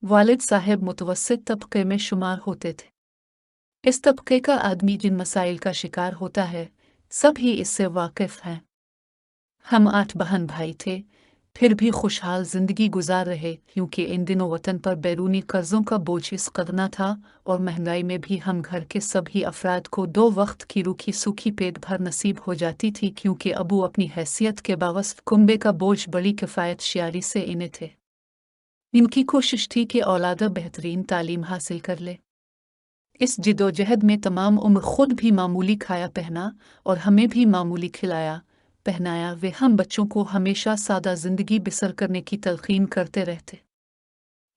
वालिद साहब मुतवस्सित तबके में शुमार होते थे। इस तबके का आदमी जिन मसाइल का शिकार होता है, सब ही इससे वाकिफ हैं। हम 8 बहन भाई थे, फिर भी खुशहाल जिंदगी गुजार रहे, क्योंकि इन दिनों वतन पर बैरूनी कर्जों का बोझ इस कदर न था और महंगाई में भी हम घर के सभी अफराद को 2 वक्त की रूखी सूखी पेट भर नसीब हो जाती थी, क्योंकि अबू अपनी हैसियत के बावजूद कुंबे का बोझ बड़ी किफ़ायत शियारी से इन्हें थे। इनकी कोशिश थी कि औलाद बेहतरीन तालीम हासिल कर ले। इस जिदोजहद में तमाम उम्र खुद भी मामूली खाया पहना और हमें भी मामूली खिलाया पहनाया। वे हम बच्चों को हमेशा सादा जिंदगी बसर करने की तलकीन करते रहते।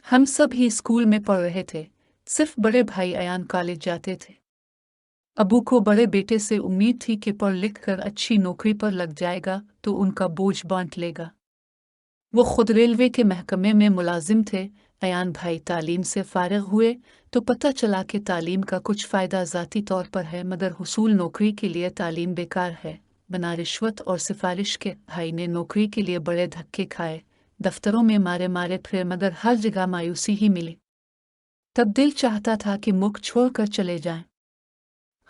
हम सब ही स्कूल में पढ़ रहे थे, सिर्फ बड़े भाई अयान कॉलेज जाते थे। अबू को बड़े बेटे से उम्मीद थी कि पढ़ लिख कर अच्छी नौकरी पर लग जाएगा तो उनका बोझ बांट लेगा। वो खुद रेलवे के महकमे में मुलाजिम थे। अयान भाई तालीम से फारिग हुए तो पता चला कि तालीम का कुछ फ़ायदा ज़ाती तौर पर है, मगर हुसूल नौकरी के लिए तालीम बेकार है। बना रिश्वत और सिफारिश के भाई ने नौकरी के लिए बड़े धक्के खाए, दफ्तरों में मारे मारे फिरे, मगर हर जगह मायूसी ही मिली। तब दिल चाहता था कि मुल्क छोड़कर चले जाएं।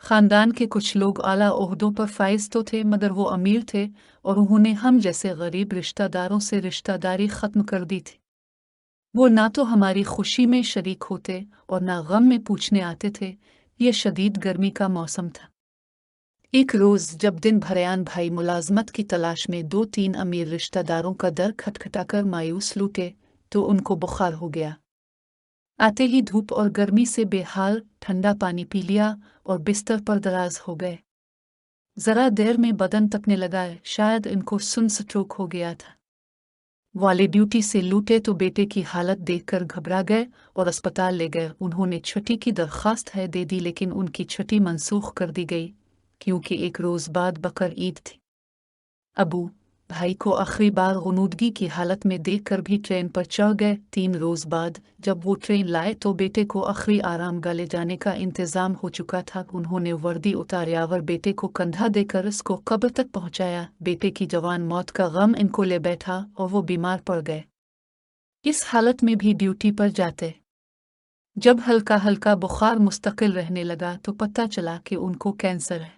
ख़ानदान के कुछ लोग आला ओहदों पर फाइज तो थे, मगर वो अमीर थे और उन्होंने हम जैसे गरीब रिश्तेदारों से रिश्तेदारी ख़त्म कर दी थी। वो ना तो हमारी खुशी में शरीक होते और ना गम में पूछने आते थे। ये शदीद गर्मी का मौसम था। एक रोज़ जब दिन भरयान भाई मुलाजमत की तलाश में 2-3 अमीर रिश्तेदारों का दर खटखटाकर मायूस लूटे तो उनको बुखार हो गया। आते ही धूप और गर्मी से बेहाल ठंडा पानी पी लिया और बिस्तर पर दराज हो गए। जरा देर में बदन तकने लगा, शायद इनको सनस्ट्रोक हो गया था। वाले ड्यूटी से लूटे तो बेटे की हालत देखकर घबरा गए और अस्पताल ले गए। उन्होंने छुट्टी की दरख्वास्त है दे दी, लेकिन उनकी छुट्टी मनसूख कर दी गई, क्योंकि एक रोज़ बाद बकर ईद थी। अबू भाई को आखिरी बार गुनूदगी की हालत में देखकर भी ट्रेन पर चढ़ गए। 3 रोज़ बाद जब वो ट्रेन लाए तो बेटे को आखिरी आरामगाह ले जाने का इंतज़ाम हो चुका था। उन्होंने वर्दी उतार्यावर बेटे को कंधा देकर इसको कब्र तक पहुंचाया। बेटे की जवान मौत का गम इनको ले बैठा और वो बीमार पड़ गए। इस हालत में भी ड्यूटी पर जाते। जब हल्का हल्का बुखार मुस्तकिल रहने लगा तो पता चला कि उनको कैंसर है।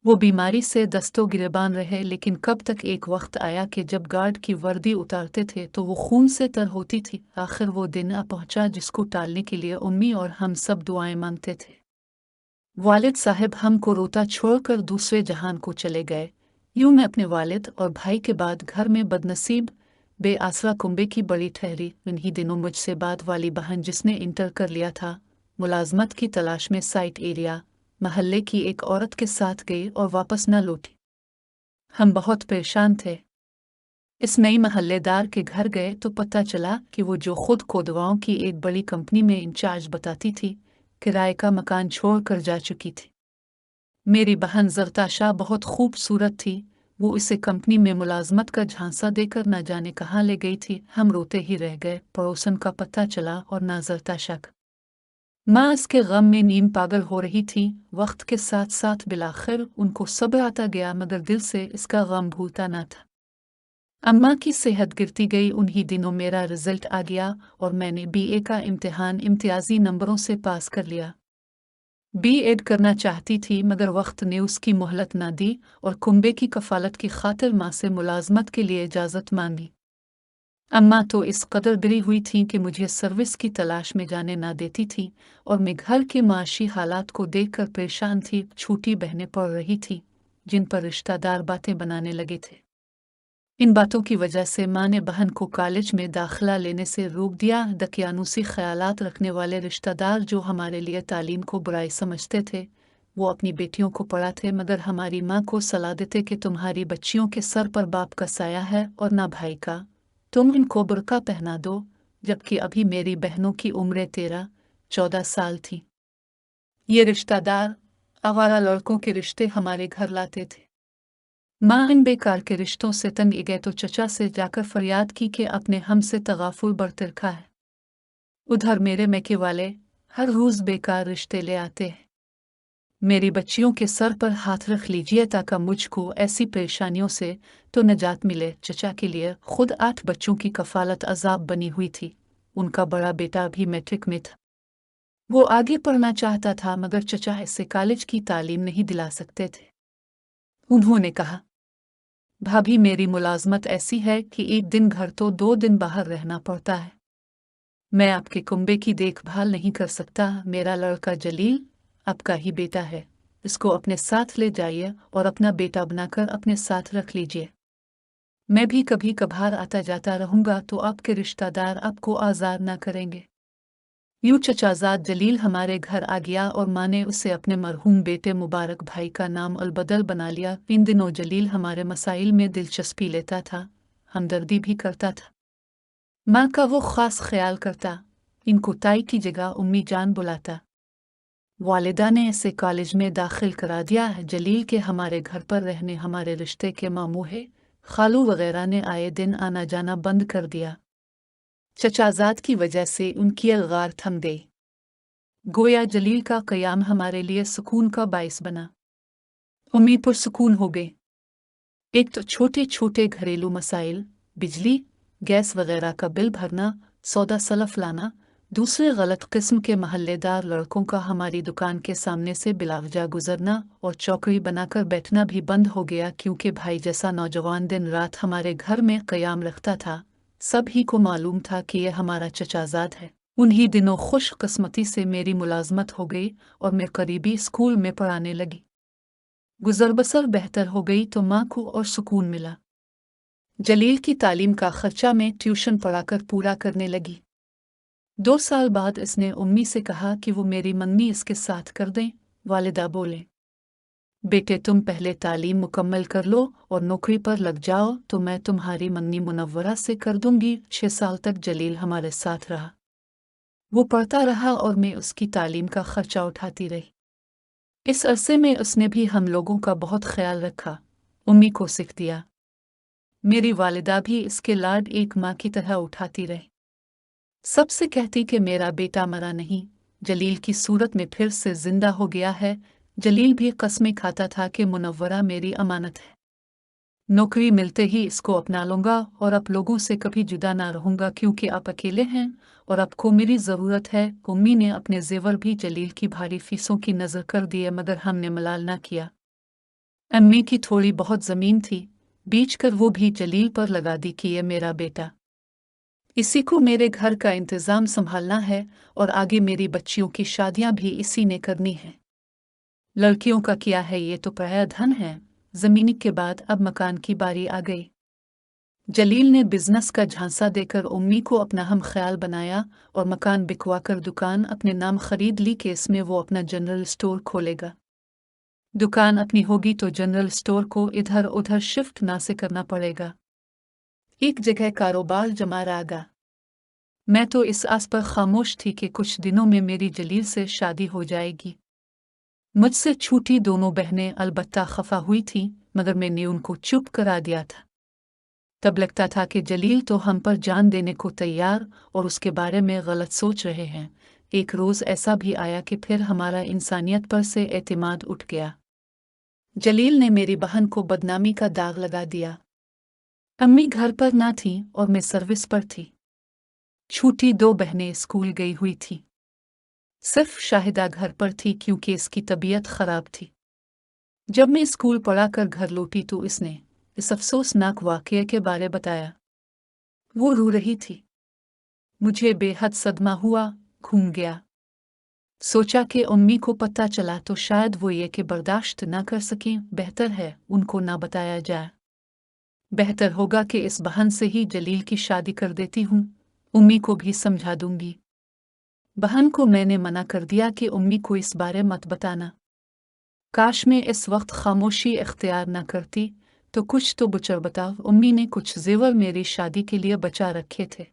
वो बीमारी से दस्तों गिरबान रहे, लेकिन कब तक एक वक्त आया कि जब गार्ड की वर्दी उतारते थे तो वो खून से तर होती थी। आखिर वो दिन आ पहुंचा जिसको टालने के लिए उम्मी और हम सब दुआएं मांगते थे। वालिद साहब हमको रोता छोड़कर दूसरे जहान को चले गए। यूं मैं अपने वालिद और भाई के बाद घर में बदनसीब बेआसरा कुंबे की बड़ी ठहरी। इन्हीं दिनों मुझसे बाद वाली बहन, जिसने इंटर कर लिया था, मुलाजमत की तलाश में साइट एरिया महल्ले की एक औरत के साथ गई और वापस न लौटी। हम बहुत परेशान थे। इस नई महल्लेदार के घर गए तो पता चला कि वो जो खुद कोदवाओं की एक बड़ी कंपनी में इंचार्ज बताती थी, किराए का मकान छोड़कर जा चुकी थी। मेरी बहन जरताशा बहुत खूबसूरत थी। वो इसे कंपनी में मुलाजमत का झांसा देकर न जाने कहाँ ले गई थी। हम रोते ही रह गए। पड़ोसन का पता चला और ना जरताशा का। माँ इसके गम में नीम पागल हो रही थी। वक्त के साथ साथ बिलाखिर उनको सब्र आता गया, मगर दिल से इसका गम भूलता ना था। अम्मा की सेहत गिरती गई। उन्हीं दिनों मेरा रिजल्ट आ गया और मैंने बीए का इम्तिहान इम्तियाजी नंबरों से पास कर लिया। बीएड करना चाहती थी, मगर वक्त ने उसकी मोहलत ना दी और कुंबे की कफालत की खातिर माँ से मुलाजमत के लिए इजाज़त मांगी। अम्मा तो इस कदर गिरी हुई थीं कि मुझे सर्विस की तलाश में जाने ना देती थी और मैं घर के माशी हालात को देखकर परेशान थी। छोटी बहनें पढ़ रही थी, जिन पर रिश्तेदार बातें बनाने लगे थे। इन बातों की वजह से माँ ने बहन को कॉलेज में दाखिला लेने से रोक दिया। दकियानूसी ख्यालात रखने वाले रिश्तेदार जो हमारे लिए तालीम को बुराई समझते थे, वो अपनी बेटियों को पढ़ाते, मगर हमारी माँ को सलाह देते कि तुम्हारी बच्चियों के सर पर बाप का साया है और ना भाई का, तुम इनको बुर्का पहना दो। जबकि अभी मेरी बहनों की उम्रें 13-14 साल थी। ये रिश्तेदार आवारा लड़कों के रिश्ते हमारे घर लाते थे। माँ इन बेकार के रिश्तों से तंग गए तो चचा से जाकर फरियाद की कि अपने हमसे तगाफुल बरत रखा है। उधर मेरे मैके वाले हर रोज बेकार रिश्ते ले आते हैं। मेरी बच्चियों के सर पर हाथ रख लीजिए ताकि मुझको ऐसी परेशानियों से तो निजात मिले। चचा के लिए खुद 8 बच्चों की कफालत अजाब बनी हुई थी। उनका बड़ा बेटा भी मैट्रिक में था। वो आगे पढ़ना चाहता था मगर चचा इसे कॉलेज की तालीम नहीं दिला सकते थे। उन्होंने कहा, भाभी मेरी मुलाजमत ऐसी है कि एक दिन घर तो 2 दिन बाहर रहना पड़ता है। मैं आपके कुंबे की देखभाल नहीं कर सकता। मेरा लड़का जलील आपका ही बेटा है, इसको अपने साथ ले जाइए और अपना बेटा बनाकर अपने साथ रख लीजिए। मैं भी कभी कभार आता जाता रहूंगा तो आपके रिश्तेदार आपको आज़ार ना करेंगे। यूं चचाजाद जलील हमारे घर आ गया और माँ ने उसे अपने मरहूम बेटे मुबारक भाई का नाम अलबदल बना लिया। इन दिनों जलील हमारे मसाइल में दिलचस्पी लेता था, हमदर्दी भी करता था। माँ का वो ख़ास ख्याल करता, इनको ताई की जगह उम्मी जान बुलाता। वालिदा ने इसे कॉलेज में दाखिल करा दिया है। जलील के हमारे घर पर रहने हमारे रिश्ते के मामू है खालू वगैरह ने आए दिन आना जाना बंद कर दिया। चचाजाद की वजह से उनकी अलगार थम गई। गोया जलील का क़याम हमारे लिए सुकून का बाइस बना। उम्मीद पर सुकून हो गए। एक तो छोटे छोटे घरेलू मसाइल, बिजली गैस वगैरह का बिल भरना, सौदा सलफ लाना, दूसरे गलत किस्म के महल्लेदार लड़कों का हमारी दुकान के सामने से बिलावजा गुजरना और चौकड़ी बनाकर बैठना भी बंद हो गया क्योंकि भाई जैसा नौजवान दिन रात हमारे घर में क़याम रखता था। सभी को मालूम था कि यह हमारा चचाजाद है। उन्हीं दिनों खुशकिस्मती से मेरी मुलाजमत हो गई और मैं करीबी स्कूल में पढ़ाने लगी। गुजर बसर बेहतर हो गई तो माँ को और सुकून मिला। जलील की तालीम का खर्चा मैं ट्यूशन पढ़ाकर पूरा करने लगी। 2 साल बाद इसने उम्मी से कहा कि वो मेरी मन्नी इसके साथ कर दें। वालिदा बोले, बेटे तुम पहले तालीम मुकम्मल कर लो और नौकरी पर लग जाओ तो मैं तुम्हारी मन्नी मुनव्वरा से कर दूंगी। 6 साल तक जलील हमारे साथ रहा। वो पढ़ता रहा और मैं उसकी तालीम का खर्चा उठाती रही। इस अरसे में उसने भी हम लोगों का बहुत ख्याल रखा, उम्मी को सीख दिया। मेरी वालिदा भी इसके लाड एक माँ की तरह उठाती रही। सबसे कहती कि मेरा बेटा मरा नहीं, जलील की सूरत में फिर से जिंदा हो गया है। जलील भी कसमें खाता था कि मुनव्वरा मेरी अमानत है। नौकरी मिलते ही इसको अपना लूंगा और आप लोगों से कभी जुदा ना रहूंगा क्योंकि आप अकेले हैं और आपको मेरी ज़रूरत है। उम्मी ने अपने जेवर भी जलील की भारी फीसों की नज़र कर दिए मगर हमने मलाल ना किया। अम्मी की थोड़ी बहुत ज़मीन थी, बेच कर वो भी जलील पर लगा दी कि ये मेरा बेटा, इसी को मेरे घर का इंतज़ाम संभालना है और आगे मेरी बच्चियों की शादियां भी इसी ने करनी है। लड़कियों का क्या है, ये तो पराया धन है। ज़मीन के बाद अब मकान की बारी आ गई। जलील ने बिजनेस का झांसा देकर उम्मी को अपना हम ख्याल बनाया और मकान बिकवा कर दुकान अपने नाम खरीद ली कि इसमें वो अपना जनरल स्टोर खोलेगा। दुकान अपनी होगी तो जनरल स्टोर को इधर उधर शिफ्ट ना से करना पड़ेगा, एक जगह कारोबार जमा रहेगा। मैं तो इस आस पर खामोश थी कि कुछ दिनों में मेरी जलील से शादी हो जाएगी। मुझसे छूटी दोनों बहनें अलबत्ता खफा हुई थीं मगर मैंने उनको चुप करा दिया था। तब लगता था कि जलील तो हम पर जान देने को तैयार और उसके बारे में गलत सोच रहे हैं। एक रोज़ ऐसा भी आया कि फिर हमारा इंसानियत पर से एतमाद उठ गया। जलील ने मेरी बहन को बदनामी का दाग लगा दिया। अम्मी घर पर ना थीं और मैं सर्विस पर थी। छूटी 2 बहनें स्कूल गई हुई थी। सिर्फ शाहिदा घर पर थी क्योंकि इसकी तबीयत खराब थी। जब मैं स्कूल पढ़ा कर घर लौटी तो इसने इस अफसोसनाक वाक़ये के बारे बताया। वो रो रही थी। मुझे बेहद सदमा हुआ, घूम गया। सोचा कि उम्मी को पता चला तो शायद वो ये कि बर्दाश्त ना कर सकें, बेहतर है उनको ना बताया जाए। बेहतर होगा कि इस बहन से ही जलील की शादी कर देती हूँ, उम्मी को भी समझा दूंगी। बहन को मैंने मना कर दिया कि उम्मी को इस बारे मत बताना। काश मैं इस वक्त खामोशी इख्तियार न करती तो कुछ तो बुचड़ बता। उम्मी ने कुछ जेवर मेरी शादी के लिए बचा रखे थे,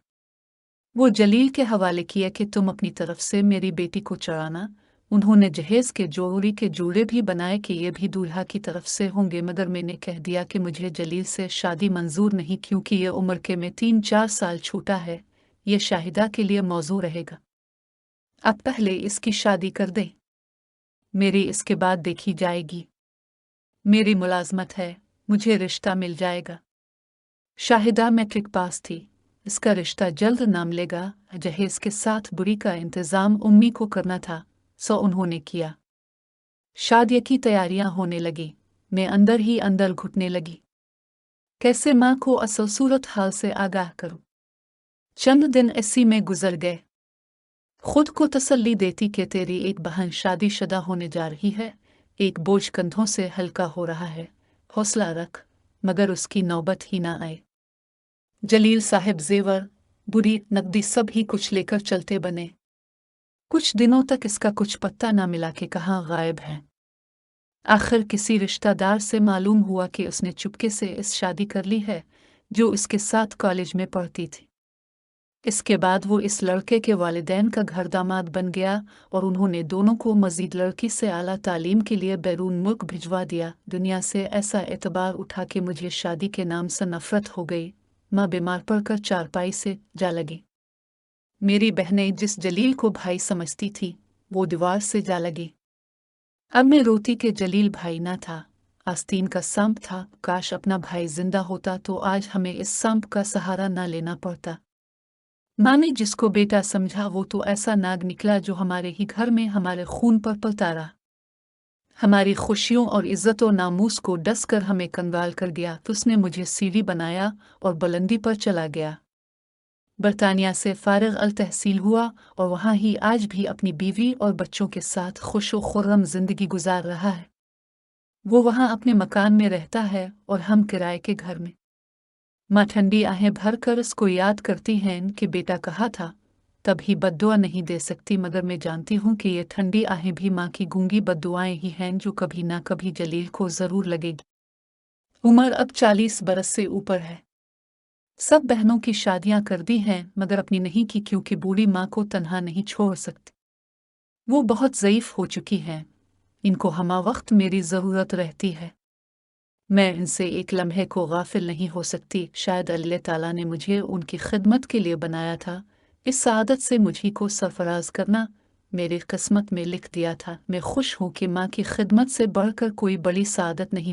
वो जलील के हवाले किया कि तुम अपनी तरफ से मेरी बेटी को चढ़ाना। उन्होंने जहेज के जोड़ी के जूड़े भी बनाए कि ये भी दूल्हा की तरफ से होंगे मगर मैंने कह दिया कि मुझे जलील से शादी मंजूर नहीं क्योंकि ये उम्र के में 3-4 साल छूटा है। ये शाहिदा के लिए मौजू रहेगा। अब पहले इसकी शादी कर दें, मेरी इसके बाद देखी जाएगी। मेरी मुलाजमत है, मुझे रिश्ता मिल जाएगा। शाहिदा मैट्रिक पास थी, इसका रिश्ता जल्द नाम लेगा। जहेज के साथ बुरी का इंतज़ाम उम्मी को करना था, सो उन्होंने किया। शादी की तैयारियां होने लगी। मैं अंदर ही अंदर घुटने लगी। कैसे माँ को असल सूरत हाल से आगाह करूं? चंद दिन ऐसी में गुजर गए। खुद को तसल्ली देती कि तेरी एक बहन शादीशुदा होने जा रही है, एक बोझ कंधों से हल्का हो रहा है, हौसला रख। मगर उसकी नौबत ही ना आए। जलील साहब जेवर, बुरी नकदी सब ही कुछ लेकर चलते बने। कुछ दिनों तक इसका कुछ पत्ता ना मिला कि कहाँ गायब है। आखिर किसी रिश्तेदार से मालूम हुआ कि उसने चुपके से इस शादी कर ली है, जो उसके साथ कॉलेज में पढ़ती थी। इसके बाद वो इस लड़के के वालिदैन का घर दामाद बन गया और उन्होंने दोनों को मजीद लड़की से आला तालीम के लिए बैरून मुल्क भिजवा दिया। दुनिया से ऐसा एतबार उठा कि मुझे शादी के नाम से नफरत हो गई। माँ बीमार पड़कर चारपाई से जा लगी। मेरी बहनें जिस जलील को भाई समझती थी, वो दीवार से जा लगी। अब मैं रोती कि जलील भाई ना था, आस्तीन का सांप था। काश अपना भाई जिंदा होता तो आज हमें इस सांप का सहारा ना लेना पड़ता। माँ ने जिसको बेटा समझा वो तो ऐसा नाग निकला जो हमारे ही घर में हमारे खून पर पलता रहा। हमारी खुशियों और इज्जत और नामूस को डस कर हमें कंगाल कर दिया। तो उसने मुझे सीढ़ी बनाया और बुलंदी पर चला गया। बरतानिया से फारिग अल तहसील हुआ और वहाँ ही आज भी अपनी बीवी और बच्चों के साथ खुश व खुर्रम जिंदगी गुजार रहा है। वो वहाँ अपने मकान में रहता है और हम किराए के घर में। माँ ठंडी आहें भर कर उसको याद करती हैं कि बेटा कहा था, तभी बद्दुआ नहीं दे सकती, मगर मैं जानती हूँ कि ये ठंडी आहें भी माँ की गूंगी बद्दुआएं ही हैं जो कभी ना कभी जलील को जरूर लगेगी। उम्र अब 40 बरस से ऊपर है। सब बहनों की शादियां कर दी हैं, मगर अपनी नहीं की, क्योंकि बूढ़ी माँ को तन्हा नहीं छोड़ सकती। वो बहुत ज़ईफ हो चुकी हैं। इनको हमा वक्त मेरी ज़रूरत रहती है। मैं इनसे एक लम्हे को गाफिल नहीं हो सकती। शायद अल्लाह ताला ने मुझे उनकी खिदमत के लिए बनाया था। इस सादत से मुझी को सरफराज करना मेरी किस्मत में लिख दिया था। मैं खुश हूँ कि माँ की खिदमत से बढ़कर कोई बड़ी सादत नहीं हो